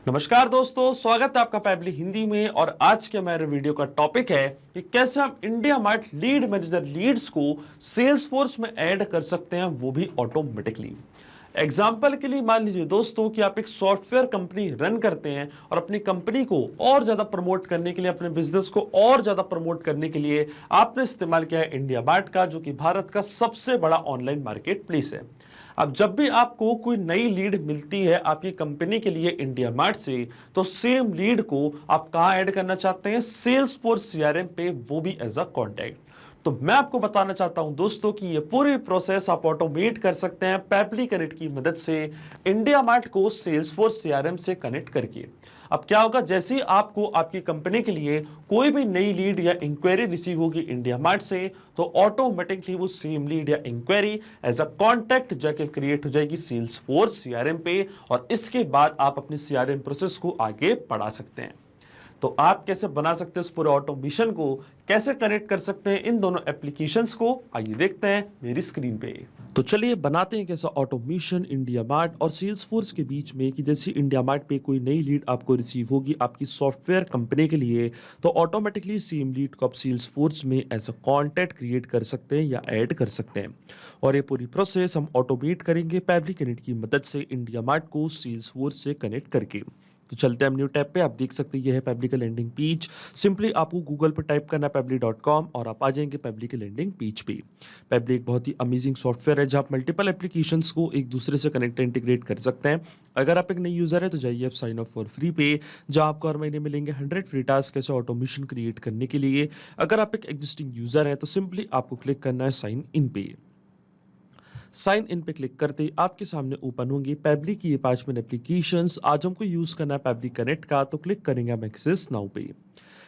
नमस्कार दोस्तों, स्वागत है आपका पैबली हिंदी में। और आज के मेरे वीडियो का टॉपिक है कि कैसे हम IndiaMART lead manager leads को सेल्स फोर्स में ऐड कर सकते हैं, वो भी ऑटोमेटिकली। एग्जाम्पल के लिए मान लीजिए दोस्तों कि आप एक सॉफ्टवेयर कंपनी रन करते हैं और अपनी कंपनी को और ज्यादा प्रमोट करने के लिए, अपने बिजनेस को और ज्यादा प्रमोट करने के लिए आपने इस्तेमाल किया है इंडिया मार्ट का, जो कि भारत का सबसे बड़ा ऑनलाइन मार्केट प्लेस है। अब जब भी आपको कोई नई लीड मिलती है आपकी कंपनी के लिए इंडिया मार्ट से, तो सेम लीड को आप कहां ऐड करना चाहते हैं? सेल्स फोर्स सीआरएम पे, वो भी एज अ कॉन्टैक्ट। तो मैं आपको बताना चाहता हूं दोस्तों कि ये पूरी प्रोसेस आप ऑटोमेट कर सकते हैं पैबली कनेक्ट की मदद से, इंडिया मार्ट को सेल्स फोर्स सीआरएम से कनेक्ट करके। अब क्या होगा, जैसे ही आपको आपकी कंपनी के लिए कोई भी नई लीड या इंक्वायरी रिसीव होगी इंडिया मार्ट से, तो ऑटोमेटिकली वो सेम लीड या इंक्वायरी एज अ कॉन्टैक्ट जाके क्रिएट हो जाएगी सेल्स फोर्स सीआरएम पे, और इसके बाद आप अपनी सीआरएम प्रोसेस को आगे बढ़ा सकते हैं। तो आप कैसे बना सकते हैं इस पूरे ऑटोमेशन को, कैसे कनेक्ट कर सकते हैं इन दोनों एप्लीकेशंस को, आइए देखते हैं मेरी स्क्रीन पे। तो चलिए बनाते हैं कैसा ऑटोमेशन इंडिया मार्ट और सेल्स फोर्स के बीच में, कि जैसे इंडिया मार्ट पे कोई नई लीड आपको रिसीव होगी आपकी सॉफ्टवेयर कंपनी के लिए, तो ऑटोमेटिकली सेम लीड को आप सेल्स फोर्स में एज अ कॉन्टैक्ट क्रिएट कर सकते हैं या ऐड कर सकते हैं। और ये पूरी प्रोसेस हम ऑटोमेट करेंगे पैबली कनेक्ट की मदद से इंडिया मार्ट को सेल्स फोर्स से कनेक्ट करके। तो चलते हैं हम न्यू टैब पे। आप देख सकते हैं ये है पैबली का लैंडिंग पेज। सिंपली आपको गूगल पे टाइप करना है पैबली.com और आप आ जाएंगे पैबली के लैंडिंग पेज पे। पैबली एक बहुत ही अमेजिंग सॉफ्टवेयर है जहां आप मल्टीपल एप्लीकेशंस को एक दूसरे से कनेक्ट इंटीग्रेट कर सकते हैं। अगर आप एक नई यूजर है तो जाइए आप साइन अप फॉर फ्री पे, जहां आपको हर महीने मिलेंगे 100 फ्री टास्क ऐसे ऑटोमेशन क्रिएट करने के लिए। अगर आप एक एग्जिस्टिंग यूजर है तो सिंपली आपको क्लिक करना है साइन इन पे। साइन इन पे क्लिक करते ही आपके सामने ओपन होंगी पैबली की ये 5 मिनट एप्लीकेशंस। आज हमको यूज करना है पैबली कनेक्ट का, तो क्लिक करेंगे हम एक्सेस नाउ पे।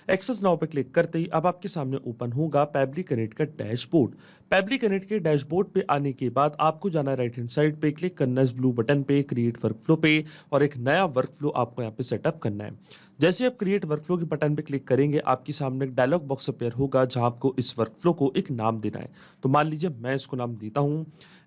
एक्सेस नाउ पे क्लिक करते ही अब आपके सामने ओपन होगा पैबली कनेक्ट का डैशबोर्ड। पैबली कनेक्ट के डैशबोर्ड पे आने के बाद आपको जाना है राइट हैंड साइड पे, क्लिक करना है इस ब्लू बटन पे क्रिएट वर्कफ्लो पे, और एक नया वर्कफ्लो आपको यहाँ पे सेटअप करना है। जैसे आप क्रिएट वर्कफ्लो के बटन पे क्लिक करेंगे आपके सामने एक डायलॉग बॉक्स अपेयर होगा जहां आपको इस वर्कफ्लो को एक नाम देना है। तो मान लीजिए मैं इसको नाम देता हूं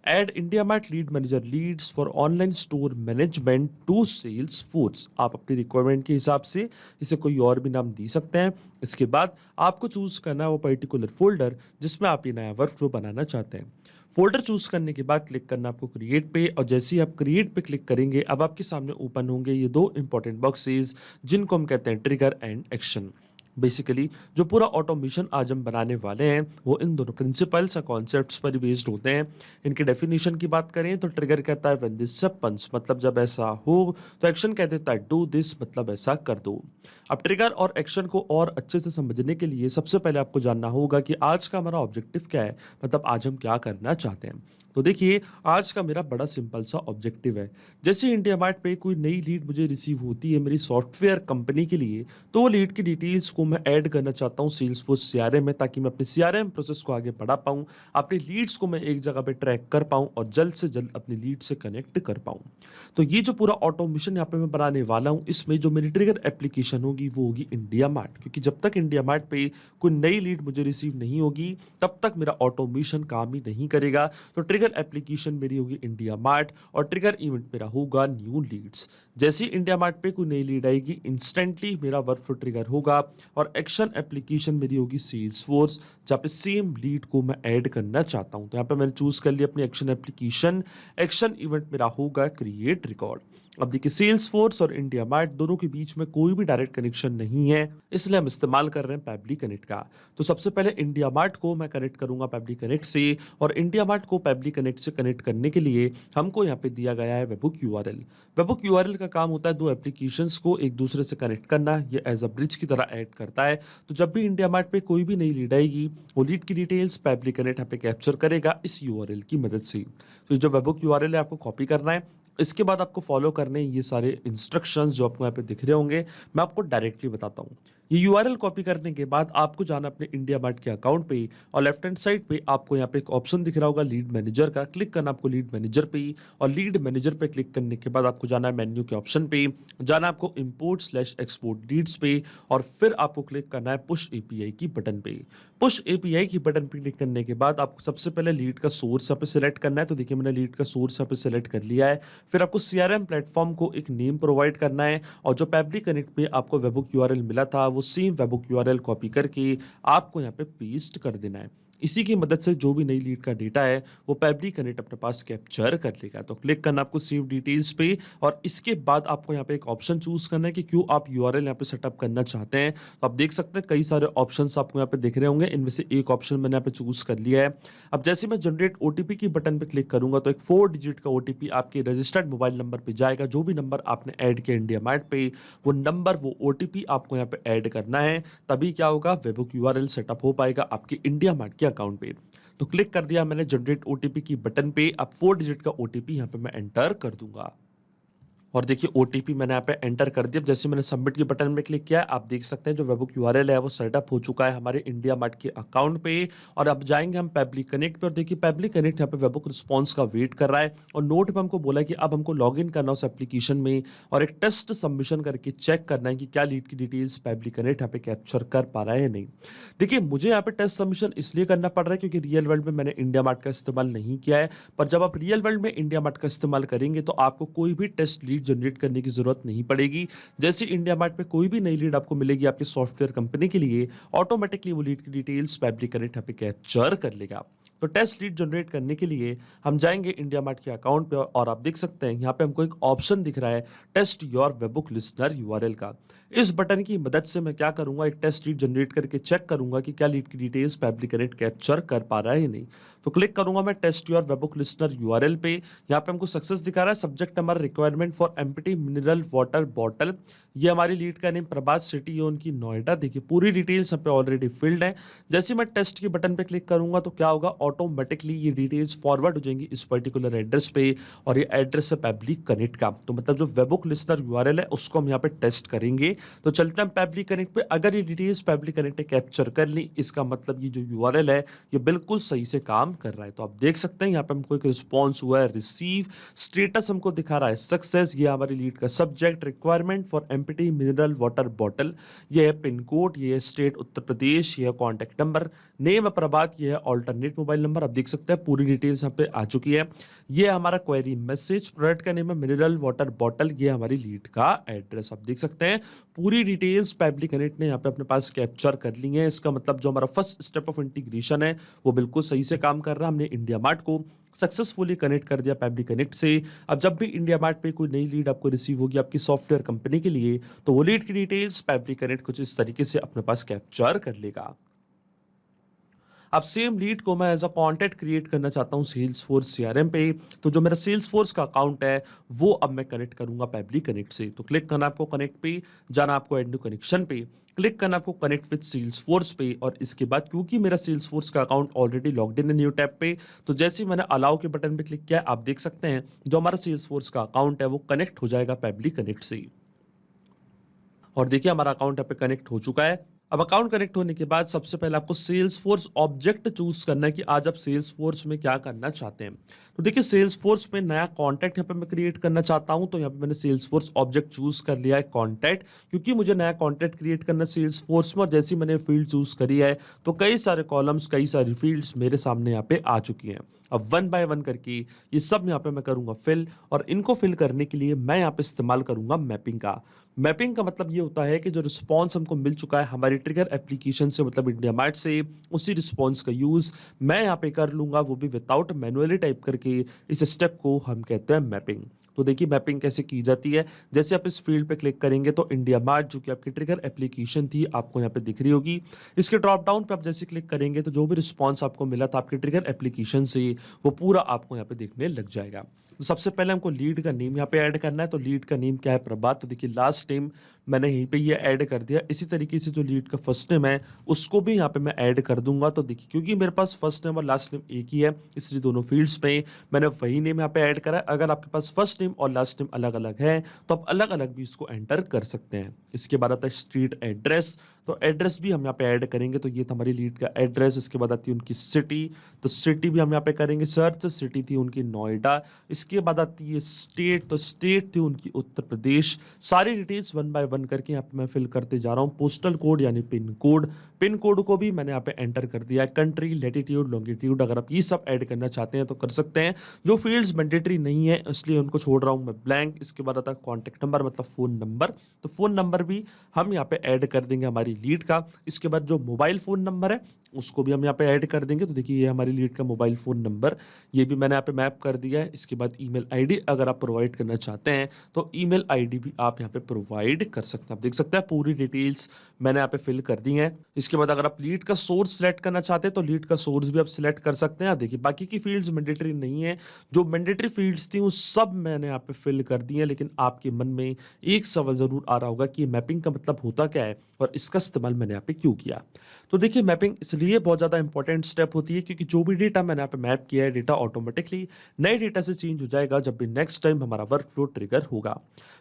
add IndiaMART lead manager leads for online store management to Salesforce. आप अपनी रिक्वायरमेंट के हिसाब से इसे कोई और भी नाम दे सकते हैं। इसके बाद आपको चूज करना है वो पर्टिकुलर फोल्डर जिसमें आप ये नया वर्कफ्लो बनाना चाहते हैं। फोल्डर चूज करने के बाद क्लिक करना आपको क्रिएट पे, और जैसे ही आप क्रिएट पे क्लिक करेंगे अब आपके सामने ओपन होंगे ये दो इंपॉर्टेंट बॉक्सेस जिनको हम कहते हैं ट्रिगर एंड एक्शन। बेसिकली जो पूरा ऑटोमेशन आज हम बनाने वाले हैं वो इन दोनों प्रिंसिपल्स या कॉन्सेप्ट्स पर बेस्ड होते हैं। इनकी डेफिनेशन की बात करें तो ट्रिगर कहता है व्हेन दिस हैपेंस, मतलब जब ऐसा हो, तो एक्शन कह देता है डू दिस, मतलब ऐसा कर दो। अब ट्रिगर और एक्शन को और अच्छे से समझने के लिए सबसे पहले आपको जानना होगा कि आज का हमारा ऑब्जेक्टिव क्या है, मतलब आज हम क्या करना चाहते हैं। तो देखिए आज का मेरा बड़ा सिंपल सा ऑब्जेक्टिव है। जैसे इंडिया मार्ट पे कोई नई लीड मुझे रिसीव होती है मेरी सॉफ्टवेयर कंपनी के लिए, तो वो लीड की डिटेल्स को मैं ऐड करना चाहता हूँ सेल्स फोर्स सीआरएम में, ताकि मैं अपने सीआरएम प्रोसेस को आगे बढ़ा पाऊँ, अपनी लीड्स को मैं एक जगह पे ट्रैक कर पाऊँ और जल्द से जल्द अपनी लीड से कनेक्ट कर पाऊँ। तो ये जो पूरा ऑटोमेशन यहाँ पे मैं बनाने वाला हूँ, इसमें जो मेरी ट्रिगर एप्लीकेशन होगी वो होगी इंडिया मार्ट, क्योंकि जब तक इंडिया मार्ट पे कोई नई लीड मुझे रिसीव नहीं होगी तब तक मेरा ऑटोमेशन काम ही नहीं करेगा। तो ट्रिगर एप्लीकेशन मेरी होगी इंडिया मार्ट और ट्रिगर इवेंट मेरा होगा न्यू लीड्स। जैसे ही इंडिया मार्ट पे कोई नई लीड आएगी इंस्टेंटली मेरा वर्कफ्लो ट्रिगर होगा, और एक्शन एप्लीकेशन मेरी होगी सेल्स फोर्स, जहाँ पे सेम लीड को मैं ऐड करना चाहता हूँ। तो यहाँ पे मैंने चूज कर लिया अपनी एक्शन एप्लीकेशन। एक्शन इवेंट मेरा होगा क्रिएट रिकॉर्ड। अब देखिए सेल्स फोर्स और इंडिया मार्ट दोनों के बीच में कोई भी डायरेक्ट कनेक्शन नहीं है, इसलिए हम इस्तेमाल कर रहे हैं पैबली कनेक्ट का। तो सबसे पहले इंडिया मार्ट को मैं कनेक्ट करूंगा पैबली कनेक्ट से, और इंडिया मार्ट को पैबली कनेक्ट से कनेक्ट करने के लिए हमको यहाँ पे दिया गया है वेबहुक यूआरएल। वेबहुक यूआरएल का काम होता है दो एप्लीकेशंस को एक दूसरे से कनेक्ट करना, ये एज अ ब्रिज की तरह ऐड करता है। तो जब भी इंडिया मार्ट पे कोई भी नई लीड आएगी वो लीड की डिटेल्स पैबली कनेक्ट यहाँ पे कैप्चर करेगा इस यूआरएल की मदद से। तो जो वेबहुक यूआरएल है आपको कॉपी करना है। इसके बाद आपको फॉलो करने ये सारे इंस्ट्रक्शंस जो आपको यहाँ पे दिख रहे होंगे, मैं आपको डायरेक्टली बताता हूँ। ये यूआरएल कॉपी करने के बाद आपको जाना अपने इंडिया मार्ट के अकाउंट पे और लेफ्ट हैंड साइड पे आपको यहाँ पे एक ऑप्शन दिख रहा होगा लीड मैनेजर का। क्लिक करना आपको लीड मैनेजर पे ही, और लीड मैनेजर पे क्लिक करने के बाद आपको जाना है मेन्यू के ऑप्शन पे, जाना आपको इंपोर्ट/एक्सपोर्ट लीड्स पे, और फिर आपको क्लिक करना है पुश एपीआई की बटन पे। पुश एपीआई की बटन पे क्लिक करने के बाद आपको सबसे पहले लीड का सोर्स यहाँ पे सिलेक्ट करना है। तो देखिए मैंने लीड का सोर्स यहाँ पे सिलेक्ट कर लिया है। फिर आपको सीआरएम प्लेटफॉर्म को एक नेम प्रोवाइड करना है, और जो पैब्ली कनेक्ट पे आपको वेबहुक यूआरएल मिला था वो सेम वेबहुक यूआरएल कॉपी करके आपको यहाँ पे पेस्ट कर देना है। इसी की मदद से जो भी नई लीड का डेटा है वो पैब्ली कनेक्ट अपने पास कैप्चर कर लेगा। तो क्लिक करना आपको सेव डिटेल्स पे, और इसके बाद आपको यहाँ पे एक ऑप्शन चूज करना है कि क्यों आप यूआरएल यहाँ पे सेटअप करना चाहते हैं। तो आप देख सकते हैं कई सारे ऑप्शंस आपको यहाँ पे दिख रहे होंगे, इनमें से एक ऑप्शन मैंने यहाँ पे चूज कर लिया है। अब जैसे मैं जनरेट ओटीपी की बटन पे क्लिक करूंगा तो एक 4 डिजिट का ओटीपी आपके रजिस्टर्ड मोबाइल नंबर पे जाएगा। जो भी नंबर आपने ऐड किया इंडिया मार्ट पे, वो नंबर वो ओटीपी आपको यहाँ पे ऐड करना है, तभी क्या होगा वेबहुक यूआरएल सेटअप हो पाएगा आपके इंडिया मार्ट के अकाउंट पे। तो क्लिक कर दिया मैंने जनरेट ओटीपी की बटन पे। अब 4 डिजिट का ओटीपी यहाँ पे मैं एंटर कर दूंगा, और देखिए ओटीपी मैंने यहाँ पे एंटर कर दिया। जैसे मैंने सबमिट की बटन में क्लिक किया, आप देख सकते हैं जो वेबहुक यूआरएल है वो सेटअप हो चुका है हमारे इंडिया मार्ट के अकाउंट पे। और अब जाएंगे हम पैब्ली कनेक्ट पे, और देखिए पैब्ली कनेक्ट यहाँ पे वेबहुक रिस्पॉन्स का वेट कर रहा है, और नोट पे हमको बोला है कि अब हमको लॉग इन करना उस एप्लीकेशन में और एक टेस्ट सबमिशन करके चेक करना है कि क्या लीड की डिटेल्स पैब्ली कनेक्ट यहाँ पे कैप्चर कर पा रहा है या नहीं। देखिए मुझे यहाँ पे टेस्ट सबमिशन इसलिए करना पड़ रहा है क्योंकि रियल वर्ल्ड में मैंने इंडिया मार्ट का इस्तेमाल नहीं किया है, पर जब आप रियल वर्ल्ड में इंडिया मार्ट का इस्तेमाल करेंगे तो आपको कोई भी टेस्ट लीड जनरेट करने की जरूरत नहीं पड़ेगी। जैसे इंडिया मार्ट पे कोई भी नई लीड आपको मिलेगी आपके सॉफ्टवेयर कंपनी के लिए, ऑटोमेटिकली वो लीड की डिटेल्स पैब्ली कनेक्ट यहाँ पे कैप्चर कर लेगा। तो टेस्ट लीड जनरेट करने के लिए हम जाएंगे इंडिया मार्ट के अकाउंट पे, और आप देख सकते हैं यहाँ पे हमको एक ऑप्शन दिख रहा है test your webhook listener URL का। इस बटन की मदद से मैं क्या करूंगा, एक टेस्ट लीड जनरेट करके चेक करूंगा कि क्या लीड की डिटेल्स पैब्ली कनेक्ट कैप्चर कर पा रहा है या नहीं। तो क्लिक करूंगा मैं test your webhook listener URL पे। यहाँ पे हमको सक्सेस दिखा रहा है, subject number requirement for empty mineral water bottle. ये हमारी लीड का नेम प्रभात, सिटी है उनकी नोएडा। देखिए पूरी डिटेल्स यहाँ पे ऑलरेडी फिल्ड है। जैसे मैं टेस्ट के बटन पे क्लिक करूंगा तो क्या होगा, ऑटोमेटिकली ये डिटेल्स फॉरवर्ड हो जाएंगी इस पर्टिकुलर एड्रेस पे, और ये एड्रेस है पैब्ली कनेक्ट का। तो मतलब जो वेबहुक लिसनर यूआरएल है उसको हम यहाँ पे टेस्ट करेंगे। तो चलते हैं पैब्ली कनेक्ट पे। अगर ये डिटेल्स पैब्ली कनेक्ट ने कैप्चर कर ली, इसका मतलब ये जो यूआरएल है ये बिल्कुल सही से काम कर रहा है। तो आप देख सकते हैं यहाँ पे हमको एक रिस्पॉन्स हुआ है, रिसीव स्टेटस हमको दिखा रहा है सक्सेस। ये हमारी लीड का subject requirement for empty mineral water bottle, ये है पिन कोड, ये है स्टेट उत्तर प्रदेश, ये है कॉन्टैक्ट नंबर, नेम प्रभात, ये है ऑल्टरनेट मोबाइल नंबर। आप देख सकते हैं पूरी डिटेल्स यहाँ पे आ चुकी है। ये हमारा क्वेरी मैसेज, प्रोडक्ट का नेम है मिनरल वाटर बॉटल, ये हमारी लीड का एड्रेस। आप देख सकते हैं पूरी डिटेल्स पैब्ली कनेक्ट ने यहाँ पे अपने पास कैप्चर कर ली है। इसका मतलब जो हमारा फर्स्ट स्टेप ऑफ इंटीग्रेशन है वो बिल्कुल सही से काम कर रहा है। हमने इंडिया मार्ट को सक्सेसफुली कनेक्ट कर दिया पैब्ली कनेक्ट से। अब जब भी इंडिया मार्ट पे कोई नई लीड आपको रिसीव होगी आपकी सॉफ्टवेयर कंपनी के लिए, तो वो लीड की डिटेल्स पैब्ली कनेक्ट कुछ इस तरीके से अपने पास कैप्चर कर लेगा। अब सेम लीड को मैं एज अ कॉन्टैक्ट क्रिएट करना चाहता हूँ सेल्सफोर्स सीआरएम पे। तो जो मेरा सेल्सफोर्स का अकाउंट है वो अब मैं कनेक्ट करूंगा पैब्ली कनेक्ट से। तो क्लिक करना आपको कनेक्ट पे, जाना आपको एड न्यू कनेक्शन पे, क्लिक करना आपको कनेक्ट विद सेल्सफोर्स पे, और इसके बाद क्योंकि मेरा सेल्सफोर्स का अकाउंट ऑलरेडी लॉग्ड इन है न्यू टैब पे, तो जैसे ही मैंने अलाउ के बटन पे क्लिक किया आप देख सकते हैं जो हमारा सेल्सफोर्स का अकाउंट है वो कनेक्ट हो जाएगा पैब्ली कनेक्ट से। और देखिए हमारा अकाउंट यहाँ पे कनेक्ट हो चुका है। अब अकाउंट कनेक्ट होने के बाद सबसे पहले आपको सेल्सफोर्स ऑब्जेक्ट चूज करना है कि आज आप सेल्सफोर्स में क्या करना चाहते हैं। तो देखिए सेल्सफोर्स में नया कॉन्टैक्ट यहाँ पे मैं क्रिएट करना चाहता हूँ, तो यहाँ पे मैंने सेल्सफोर्स ऑब्जेक्ट चूज कर लिया है कॉन्टैक्ट, क्योंकि मुझे नया कॉन्टैक्ट क्रिएट करना सेल्सफोर्स में। और जैसे मैंने फील्ड चूज करी है तो कई सारे कॉलम्स, कई सारी फील्ड्स मेरे सामने यहाँ पे आ चुकी हैं। अब वन बाय वन करके ये सब यहाँ पे मैं करूंगा फिल, और इनको फिल करने के लिए मैं यहाँ पे इस्तेमाल करूंगा मैपिंग का। मैपिंग का मतलब ये होता है कि जो रिस्पॉन्स हमको मिल चुका है हमारी ट्रिगर एप्लीकेशन से, मतलब इंडिया मार्ट से, उसी रिस्पॉन्स का यूज मैं यहाँ पे कर लूंगा, वो भी विदाउट मैनुअली टाइप करके। इस स्टेप को हम कहते हैं मैपिंग। तो देखिए मैपिंग कैसे की जाती है। जैसे आप इस फील्ड पे क्लिक करेंगे तो इंडिया मार्ट जो कि आपकी ट्रिगर एप्लीकेशन थी आपको यहाँ पे दिख रही होगी। इसके ड्रॉप डाउन पे आप जैसे क्लिक करेंगे तो जो भी रिस्पॉन्स आपको मिला था आपकी ट्रिगर एप्लीकेशन से वो पूरा आपको यहाँ पे देखने लग जाएगा। तो सबसे पहले हमको लीड का नेम यहाँ पे ऐड करना है। तो लीड का नेम क्या है? प्रभात। तो देखिए लास्ट नेम मैंने यहीं पे ये ऐड कर दिया। इसी तरीके से जो लीड का फर्स्ट नेम है उसको भी यहाँ पे मैं ऐड कर दूंगा। तो देखिए क्योंकि मेरे पास फर्स्ट नेम और लास्ट नेम एक ही है, इसलिए दोनों फील्ड्स में मैंने वही नेम यहाँ पे ऐड करा है। अगर आपके पास फर्स्ट नेम और लास्ट नेम अलग अलग है तो आप अलग अलग भी इसको एंटर कर सकते हैं। इसके बाद आता है स्ट्रीट एड्रेस। तो एड्रेस भी हम यहाँ पे ऐड करेंगे। तो ये था हमारी लीड का एड्रेस। इसके बाद आती है उनकी सिटी। तो सिटी भी हम यहाँ पे करेंगे सर्च। सिटी थी उनकी नोएडा। इसके बाद आती है स्टेट। तो स्टेट थी उनकी उत्तर प्रदेश। सारी डिटेल्स वन बाय वन करके यहाँ पे मैं फिल करते जा रहा हूँ। पोस्टल कोड यानी पिन कोड, पिन कोड को भी मैंने यहाँ पे एंटर कर दिया है। कंट्री, लैटिट्यूड, लॉन्गिट्यूड, अगर आप ये सब ऐड करना चाहते हैं तो कर सकते हैं। जो फील्ड्स मैंडेटरी नहीं है इसलिए उनको छोड़ रहा हूँ मैं ब्लैंक। इसके बाद आता है कॉन्टैक्ट नंबर मतलब फ़ोन नंबर। तो फ़ोन नंबर भी हम यहाँ पे ऐड कर देंगे हमारी लीड का। इसके बाद जो मोबाइल फ़ोन नंबर है उसको भी हम यहाँ पे ऐड कर देंगे। तो देखिए ये हमारी लीड का मोबाइल फ़ोन नंबर, ये भी मैंने यहाँ पे मैप कर दिया है। इसके बाद ईमेल आईडी अगर आप प्रोवाइड करना चाहते हैं तो ईमेल आईडी भी आप यहाँ पे प्रोवाइड कर सकते हैं। आप देख सकते हैं पूरी डिटेल्स मैंने यहाँ पे फिल कर दी हैं। इसके बाद अगर आप लीड का सोर्स सेलेक्ट करना चाहते हैं तो लीड का सोर्स भी आप सिलेक्ट कर सकते हैं। आप देखिए बाकी की फील्ड्स मैंडेटरी नहीं है, जो मैंडेटरी फील्ड्स थी वो सब मैंने यहाँ पे फिल कर दी है। लेकिन आपके मन में एक सवाल जरूर आ रहा होगा कि मैपिंग का मतलब होता क्या है और इसका इस्तेमाल मैंने यहाँ पे क्यों किया। तो देखिए मैपिंग इसलिए बहुत ज़्यादा इंपॉर्टेंट स्टेप होती है क्योंकि जो भी डेटा मैंने यहाँ पे मैप किया है डेटा ऑटोमेटिकली नए डेटा से चेंज हो जाएगा जब भी नेक्स्ट टाइम हमारा वर्क फ्लो ट्रिगर होगा।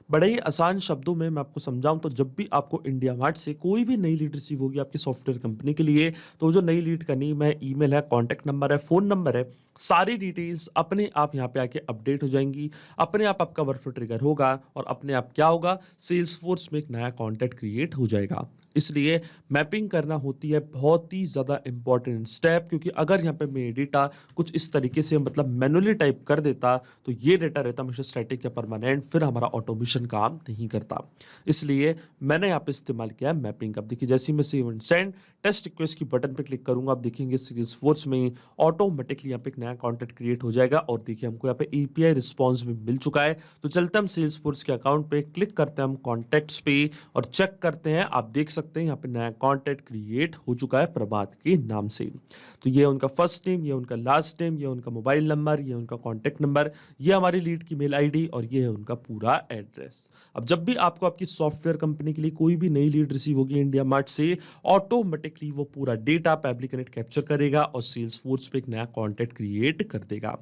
बड़े ही आसान शब्दों में मैं आपको समझाऊं तो जब भी आपको इंडिया मार्ट से कोई भी नई लीड रिसीव होगी आपकी सॉफ्टवेयर कंपनी के लिए, तो जो नई लीड का नेम है, ईमेल है, कॉन्टैक्ट नंबर है, फ़ोन नंबर है, सारी डिटेल्स अपने आप यहाँ पे आके अपडेट हो जाएंगी। अपने आप आपका वर्क फ्लो ट्रिगर होगा और अपने आप क्या होगा, सेल्सफोर्स में एक नया कॉन्टैक्ट क्रिएट हो जाएगा। इसलिए मैपिंग करना होती है बहुत ही ज़्यादा इंपॉर्टेंट स्टेप, क्योंकि अगर यहाँ पे मेरे डेटा कुछ इस तरीके से मतलब मैनुअली टाइप कर देता तो ये डेटा रहता हमेशा स्टैटिक या परमानेंट, फिर हमारा ऑटोमेशन काम नहीं करता। इसलिए मैंने यहाँ पे इस्तेमाल किया है मैपिंग। अब देखिए जैसे ही मैं save and send test request की बटन पे क्लिक करूंगा, आप देखेंगे सेल्सफोर्स में ऑटोमेटिकली यहाँ पे एक नया कॉन्टैक्ट क्रिएट हो जाएगा। और देखिए हमको यहाँ पे एपीआई रिस्पॉन्स भी मिल चुका है। तो चलते हम सेल्सफोर्स के अकाउंट पे क्लिक करते हैं, हम कॉन्टैक्ट्स पे और चेक करते हैं। आप देख सकते हैं यहाँ पे नया कॉन्टैक्ट क्रिएट हो चुका है प्रभात के नाम से। तो ये उनका फर्स्ट नेम, ये उनका लास्ट नेम, ये उनका मोबाइल नंबर, ये उनका कॉन्टैक्ट नंबर, ये हमारी लीड की मेल आईडी और ये है उनका पूरा एड्रेस। अब जब भी आपको आपकी सॉफ्टवेयर कंपनी के लिए कोई भी नई लीड रिसीव होगी इंडिया मार्ट से, ऑटोमेटिकली वो पूरा डेटा पैबली कनेक्ट कैप्चर करेगा और सेल्सफोर्स पे एक नया कॉन्टैक्ट क्रिएट कर देगा।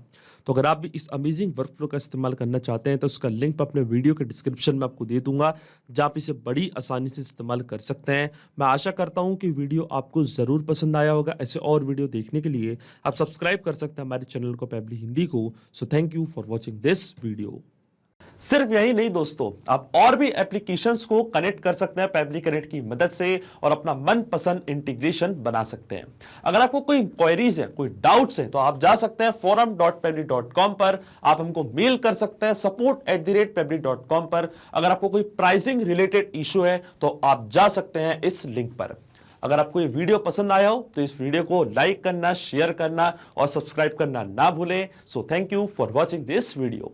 तो अगर आप भी इस अमेजिंग वर्कफ्लो का इस्तेमाल करना चाहते हैं तो उसका लिंक अपने वीडियो के डिस्क्रिप्शन में आपको दे दूंगा, जहां आप इसे बड़ी आसानी से इस्तेमाल कर सकते हैं। मैं आशा करता हूं कि वीडियो आपको जरूर पसंद आया होगा। ऐसे और वीडियो देखने के लिए आप सब्सक्राइब कर सकते हैं हमारे चैनल को पैबली हिंदी को। So thank you for watching this video. सिर्फ यही नहीं दोस्तों, आप और भी एप्लीकेशंस को कनेक्ट कर सकते हैं पैबली कनेक्ट की मदद से और अपना मनपसंद इंटीग्रेशन बना सकते हैं। अगर आपको कोई इंक्वायरीज है, कोई डाउट्स है, तो आप जा सकते हैं forum.pebly.com पर। आप हमको मेल कर सकते हैं support@pebly.com पर। अगर आपको कोई प्राइसिंग रिलेटेड इशू है तो आप जा सकते हैं इस लिंक पर। अगर आपको ये वीडियो पसंद आया हो तो इस वीडियो को लाइक करना, शेयर करना और सब्सक्राइब करना ना भूलें। So thank you for watching this video.